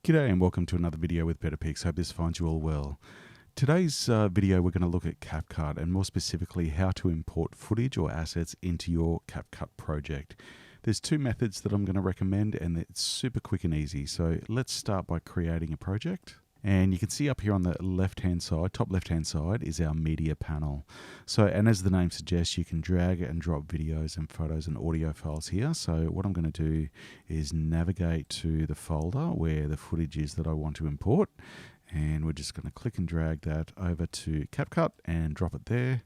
G'day and welcome to another video with Better Pics. Hope this finds you all well. Today's video we're going to look at CapCut and more specifically how to import footage or assets into your CapCut project. There's two methods that I'm going to recommend and it's super quick and easy. So let's start by creating a project. And you can see up here on the left-hand side, top left-hand side, is our media panel. So, and as the name suggests, you can drag and drop videos and photos and audio files here. So what I'm going to do is navigate to the folder where the footage is that I want to import. And we're just going to click and drag that over to CapCut and drop it there.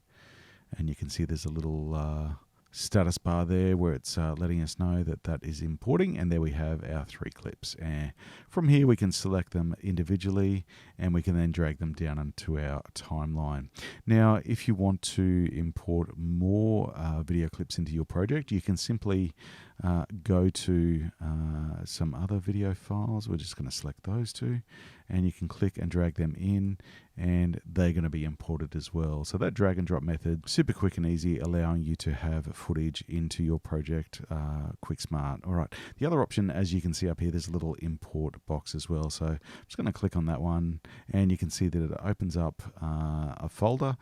And you can see there's a little status bar there where it's letting us know that that is importing, and there we have our 3 clips. And from here we can select them individually and we can then drag them down into our timeline. Now if you want to import more video clips into your project, you can simply go to some other video files. We're just going to select those two and you can click and drag them in and they're going to be imported as well. So that drag and drop method, super quick and easy, allowing you to have footage into your project quick smart. All right, the other option, as you can see up here, there's a little import box as well. So I'm just going to click on that one and you can see that it opens up a folder.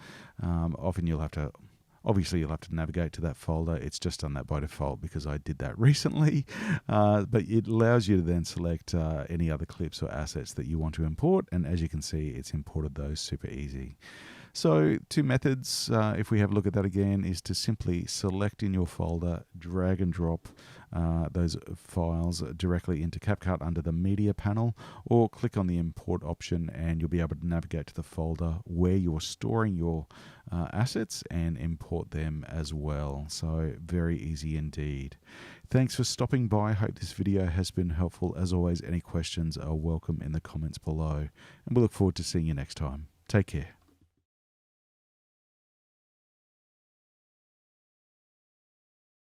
Often you'll have to navigate to that folder. It's just done that by default because I did that recently. But it allows you to then select any other clips or assets that you want to import. And as you can see, it's imported those super easy. So 2 methods, if we have a look at that again, is to simply select in your folder, drag and drop those files directly into CapCut under the media panel, or click on the import option and you'll be able to navigate to the folder where you're storing your assets and import them as well. So very easy indeed. Thanks for stopping by. I hope this video has been helpful. As always, any questions are welcome in the comments below, and we'll look forward to seeing you next time. Take care.